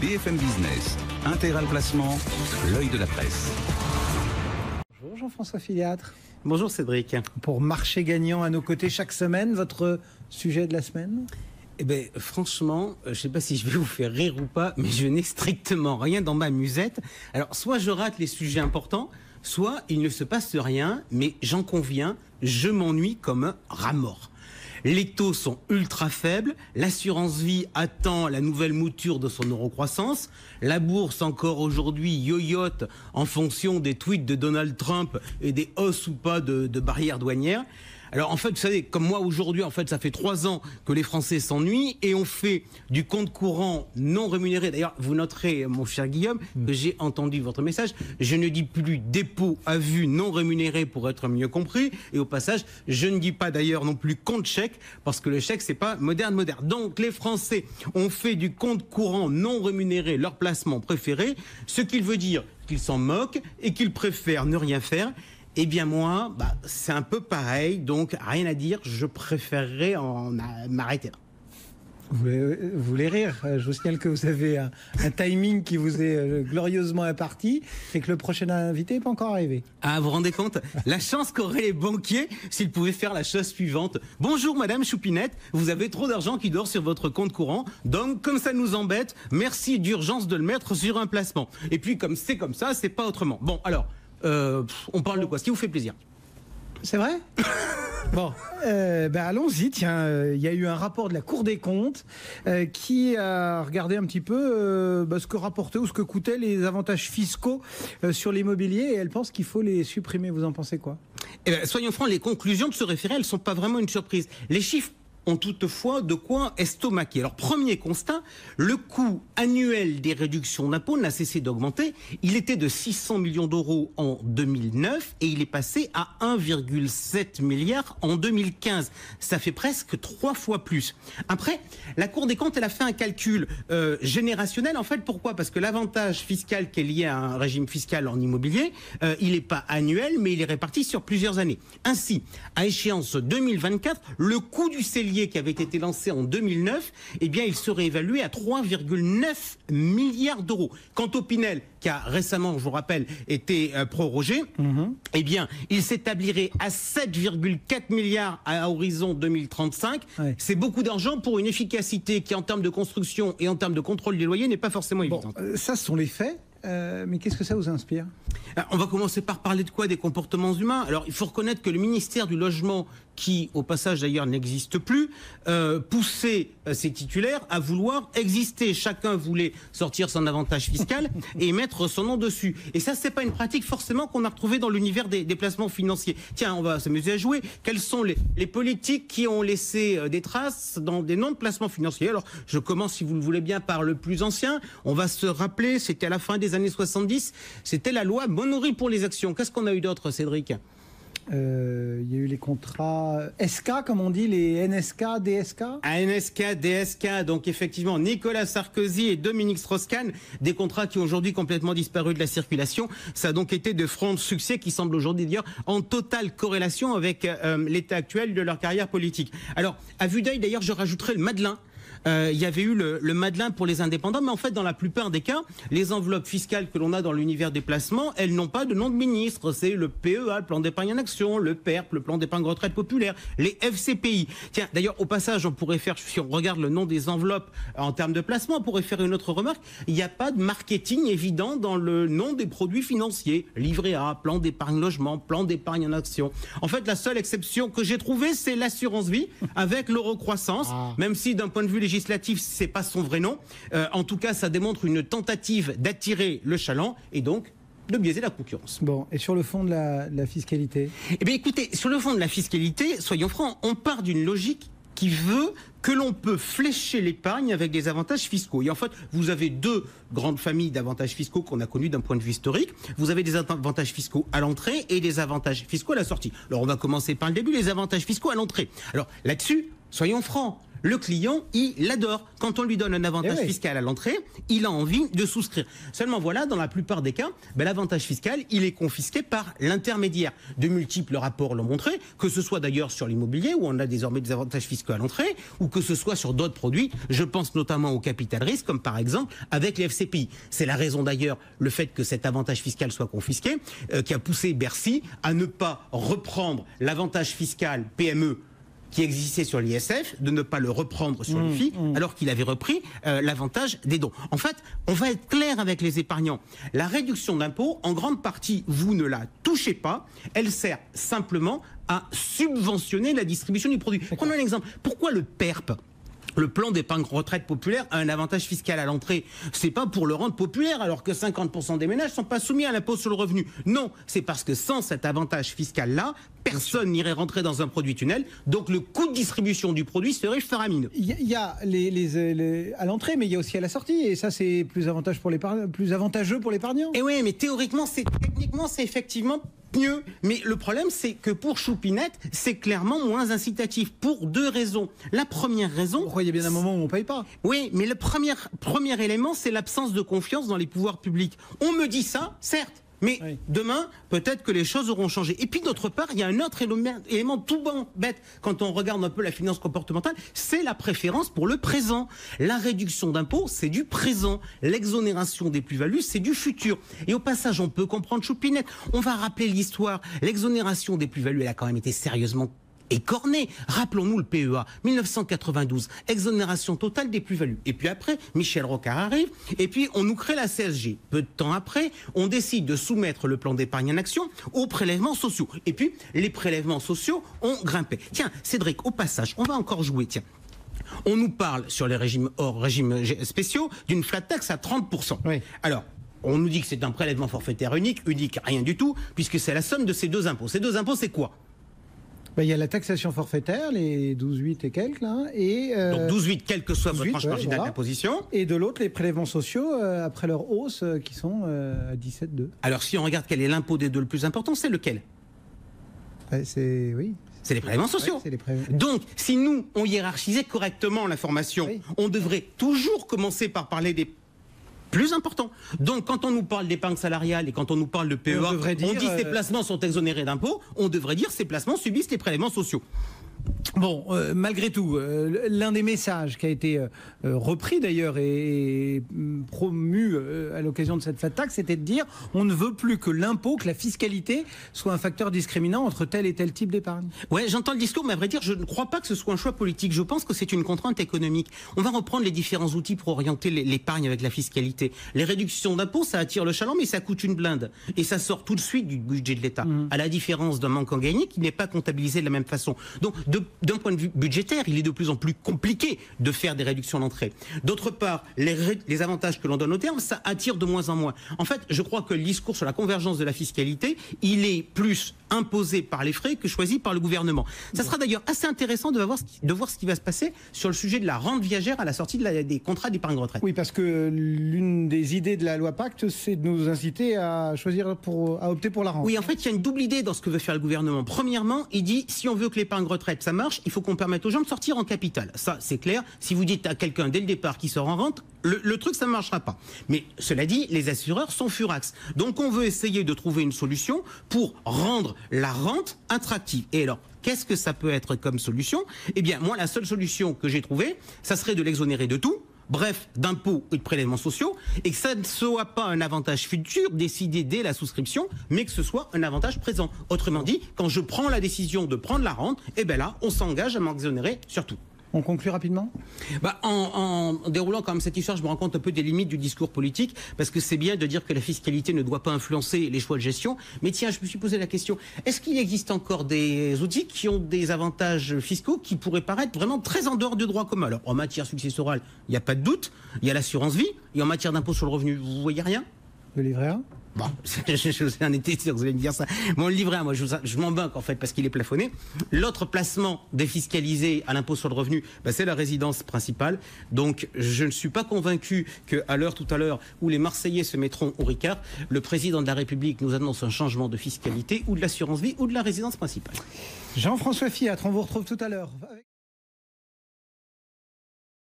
BFM Business, Intégral Placement, l'œil de la presse. Bonjour Jean-François Filiatre. Bonjour Cédric. Pour Marché Gagnant à nos côtés chaque semaine, votre sujet de la semaine ? Eh bien, franchement, je ne sais pas si je vais vous faire rire ou pas, mais je n'ai strictement rien dans ma musette. Alors, soit je rate les sujets importants, soit il ne se passe rien, mais j'en conviens, je m'ennuie comme un rat mort. Les taux sont ultra faibles, l'assurance vie attend la nouvelle mouture de son eurocroissance, la bourse encore aujourd'hui yoyote en fonction des tweets de Donald Trump et des hausses ou pas de barrières douanières. Alors en fait, vous savez, comme moi aujourd'hui, en fait, ça fait 3 ans que les Français s'ennuient et on fait du compte courant non rémunéré. D'ailleurs, vous noterez, mon cher Guillaume, que j'ai entendu votre message. Je ne dis plus dépôt à vue non rémunéré pour être mieux compris. Et au passage, je ne dis pas d'ailleurs non plus compte chèque parce que le chèque, c'est pas moderne. Donc les Français ont fait du compte courant non rémunéré leur placement préféré, ce qui veut dire qu'ils s'en moquent et qu'ils préfèrent ne rien faire. Eh bien moi, c'est un peu pareil, donc rien à dire, je préférerais m'arrêter là. Vous voulez rire ? Je vous signale que vous avez un timing qui vous est glorieusement imparti et que le prochain invité n'est pas encore arrivé. Ah, vous vous rendez compte ? La chance qu'auraient les banquiers s'ils pouvaient faire la chose suivante. Bonjour Madame Choupinette, vous avez trop d'argent qui dort sur votre compte courant, donc comme ça nous embête, merci d'urgence de le mettre sur un placement. Et puis comme c'est comme ça, c'est pas autrement. Bon, alors... on parle de quoi? Ce qui vous fait plaisir? C'est vrai? Bon, allons-y. Tiens, il y a eu un rapport de la Cour des comptes qui a regardé un petit peu ce que rapportaient ou ce que coûtaient les avantages fiscaux sur l'immobilier et elle pense qu'il faut les supprimer. Vous en pensez quoi? Eh bien, soyons francs, les conclusions de ce référé, elles ne sont pas vraiment une surprise. Les chiffres ont toutefois de quoi estomaquer. Alors, premier constat, le coût annuel des réductions d'impôts n'a cessé d'augmenter. Il était de 600 millions d'euros en 2009 et il est passé à 1,7 milliard en 2015. Ça fait presque 3 fois plus. Après, la Cour des comptes, elle a fait un calcul générationnel. En fait, pourquoi? Parce que l'avantage fiscal qui est lié à un régime fiscal en immobilier, il n'est pas annuel, mais il est réparti sur plusieurs années. Ainsi, à échéance 2024, le coût du cellier qui avait été lancé en 2009, eh bien, il serait évalué à 3,9 milliards d'euros. Quant au Pinel, qui a récemment, je vous rappelle, été prorogé, eh bien, il s'établirait à 7,4 milliards à horizon 2035. Ouais. C'est beaucoup d'argent pour une efficacité qui, en termes de construction et en termes de contrôle des loyers, n'est pas forcément évidente. Ça, ce sont les faits. Mais qu'est-ce que ça vous inspire? On va commencer par parler de quoi? Des comportements humains. Alors, il faut reconnaître que le ministère du Logement, qui, au passage d'ailleurs, n'existe plus, poussait ses titulaires à vouloir exister. Chacun voulait sortir son avantage fiscal et mettre son nom dessus. Et ça, c'est pas une pratique forcément qu'on a retrouvée dans l'univers des placements financiers. Tiens, on va s'amuser à jouer. Quelles sont les politiques qui ont laissé des traces dans des noms de placements financiers? Alors, je commence, si vous le voulez bien, par le plus ancien. On va se rappeler, c'était à la fin des années 70, c'était la loi Bonory pour les actions. Qu'est-ce qu'on a eu d'autre, Cédric? Il y a eu les contrats SK, comme on dit, les NSK, DSK. NSK, DSK, donc effectivement Nicolas Sarkozy et Dominique Strauss-Kahn, des contrats qui ont aujourd'hui complètement disparu de la circulation. Ça a donc été de francs succès qui semblent aujourd'hui d'ailleurs en totale corrélation avec l'état actuel de leur carrière politique. Alors, à vue d'œil d'ailleurs, je rajouterai le Madelin. Il y avait eu le Madelin pour les indépendants, mais en fait, dans la plupart des cas, les enveloppes fiscales que l'on a dans l'univers des placements, elles n'ont pas de nom de ministre. C'est le PEA, le plan d'épargne en action, le PERP, le plan d'épargne retraite populaire, les FCPI. Tiens, d'ailleurs, au passage, on pourrait faire, si on regarde le nom des enveloppes en termes de placement, on pourrait faire une autre remarque. Il n'y a pas de marketing évident dans le nom des produits financiers. Livret A, plan d'épargne logement, plan d'épargne en action. En fait, la seule exception que j'ai trouvée, c'est l'assurance vie avec l'eurocroissance, même si d'un point de vue législatif, c'est pas son vrai nom. En tout cas, ça démontre une tentative d'attirer le chaland et donc de biaiser la concurrence. Bon, et sur le fond de la fiscalité? Eh bien, écoutez, sur le fond de la fiscalité, soyons francs, on part d'une logique qui veut que l'on peut flécher l'épargne avec des avantages fiscaux. Et en fait, vous avez 2 grandes familles d'avantages fiscaux qu'on a connus d'un point de vue historique. Vous avez des avantages fiscaux à l'entrée et des avantages fiscaux à la sortie. Alors, on va commencer par le début, les avantages fiscaux à l'entrée. Alors, là-dessus, soyons francs, le client, il adore. Quand on lui donne un avantage fiscal à l'entrée, il a envie de souscrire. Seulement voilà, dans la plupart des cas, l'avantage fiscal, il est confisqué par l'intermédiaire. De multiples rapports l'ont montré, que ce soit d'ailleurs sur l'immobilier, où on a désormais des avantages fiscaux à l'entrée, ou que ce soit sur d'autres produits. Je pense notamment au capital risque, comme par exemple avec les FCPI. C'est la raison d'ailleurs, le fait que cet avantage fiscal soit confisqué, qui a poussé Bercy à ne pas reprendre l'avantage fiscal PME qui existait sur l'ISF, de ne pas le reprendre sur l'IFI, alors qu'il avait repris l'avantage des dons. En fait, on va être clair avec les épargnants. La réduction d'impôt, en grande partie, vous ne la touchez pas. Elle sert simplement à subventionner la distribution du produit. Prenons un exemple. Pourquoi le PERP, le plan d'épargne retraite populaire, a un avantage fiscal à l'entrée? C'est pas pour le rendre populaire, alors que 50% des ménages sont pas soumis à l'impôt sur le revenu. Non, c'est parce que sans cet avantage fiscal-là, personne n'irait rentrer dans un produit tunnel, donc le coût de distribution du produit serait faramineux. Il y a à l'entrée, mais il y a aussi à la sortie, et ça c'est plus avantageux pour l'épargnant. Et oui, mais techniquement, c'est effectivement mieux. Mais le problème, c'est que pour Choupinette, c'est clairement moins incitatif, pour deux raisons. La première raison... Pourquoi il y a bien un moment où on ne paye pas? Oui, mais le premier élément, c'est l'absence de confiance dans les pouvoirs publics. On me dit ça, certes, mais demain, peut-être que les choses auront changé. Et puis d'autre part, il y a un autre élément tout bête, quand on regarde un peu la finance comportementale, c'est la préférence pour le présent. La réduction d'impôts, c'est du présent. L'exonération des plus-values, c'est du futur. Et au passage, on peut comprendre Choupinette. On va rappeler l'histoire. L'exonération des plus-values, elle a quand même été sérieusement écorné. Rappelons-nous le PEA, 1992, exonération totale des plus-values. Et puis après, Michel Rocard arrive, et puis on nous crée la CSG. Peu de temps après, on décide de soumettre le plan d'épargne en action aux prélèvements sociaux. Et puis, les prélèvements sociaux ont grimpé. Tiens, Cédric, au passage, on va encore jouer, tiens. On nous parle, sur les régimes hors régimes spéciaux, d'une flat tax à 30%. Oui. Alors, on nous dit que c'est un prélèvement forfaitaire unique, rien du tout, puisque c'est la somme de ces deux impôts. Ces deux impôts, c'est quoi ? Il y a la taxation forfaitaire, les 12,8 et quelques, là, et... Donc 12,8, quelle que soit votre tranche marginale d'imposition. Et de l'autre, les prélèvements sociaux, après leur hausse, qui sont à 17,2. Alors si on regarde quel est l'impôt des deux le plus important, c'est lequel? C'est les prélèvements sociaux. Donc, si nous, on hiérarchisait correctement l'information, on devrait toujours commencer par parler des plus important. Donc, quand on nous parle d'épargne salariale et quand on nous parle de PEA, on dit ces placements sont exonérés d'impôts, on devrait dire ces placements subissent les prélèvements sociaux. Bon, malgré tout, l'un des messages qui a été repris d'ailleurs et promu à l'occasion de cette flat tax, c'était de dire on ne veut plus que l'impôt, que la fiscalité soit un facteur discriminant entre tel et tel type d'épargne. Ouais, j'entends le discours, mais à vrai dire, je ne crois pas que ce soit un choix politique. Je pense que c'est une contrainte économique. On va reprendre les différents outils pour orienter l'épargne avec la fiscalité. Les réductions d'impôts, ça attire le chaland, mais ça coûte une blinde. Et ça sort tout de suite du budget de l'État. À la différence d'un manque en gagné qui n'est pas comptabilisé de la même façon. Donc, d'un point de vue budgétaire, il est de plus en plus compliqué de faire des réductions d'entrée. D'autre part, les avantages que l'on donne au terme, ça attire de moins en moins. En fait, je crois que le discours sur la convergence de la fiscalité, il est plus imposé par les frais que choisi par le gouvernement. Ça sera d'ailleurs assez intéressant de voir ce qui va se passer sur le sujet de la rente viagère à la sortie des contrats d'épargne retraite. Oui, parce que l'une des idées de la loi Pacte, c'est de nous inciter à opter pour la rente. Oui, en fait, il y a une double idée dans ce que veut faire le gouvernement. Premièrement, il dit, si on veut que l'épargne retraite, ça marche, il faut qu'on permette aux gens de sortir en capital. Ça, c'est clair. Si vous dites à quelqu'un dès le départ qui sort en rente, le truc, ça ne marchera pas. Mais cela dit, les assureurs sont furax. Donc, on veut essayer de trouver une solution pour rendre la rente attractive. Et alors, qu'est-ce que ça peut être comme solution? Eh bien, moi, la seule solution que j'ai trouvée, ça serait de l'exonérer de tout. Bref, d'impôts et de prélèvements sociaux, et que ça ne soit pas un avantage futur décidé dès la souscription, mais que ce soit un avantage présent. Autrement dit, quand je prends la décision de prendre la rente, eh bien là, on s'engage à m'exonérer sur tout. On conclut rapidement ? En déroulant quand même cette histoire, je me rends compte un peu des limites du discours politique, parce que c'est bien de dire que la fiscalité ne doit pas influencer les choix de gestion. Mais tiens, je me suis posé la question, est-ce qu'il existe encore des outils qui ont des avantages fiscaux qui pourraient paraître vraiment très en dehors du droit commun? Alors, en matière successorale, il n'y a pas de doute, il y a l'assurance vie, et en matière d'impôt sur le revenu, vous voyez rien? Le livret A ? Bon, j'en étais sûr que vous allez me dire ça. Bon, le livret A, moi, je m'en banque en fait parce qu'il est plafonné. L'autre placement défiscalisé à l'impôt sur le revenu, c'est la résidence principale. Donc, je ne suis pas convaincu qu'à l'heure tout à l'heure où les Marseillais se mettront au Ricard, le président de la République nous annonce un changement de fiscalité ou de l'assurance vie ou de la résidence principale. Jean-François Fiat, on vous retrouve tout à l'heure.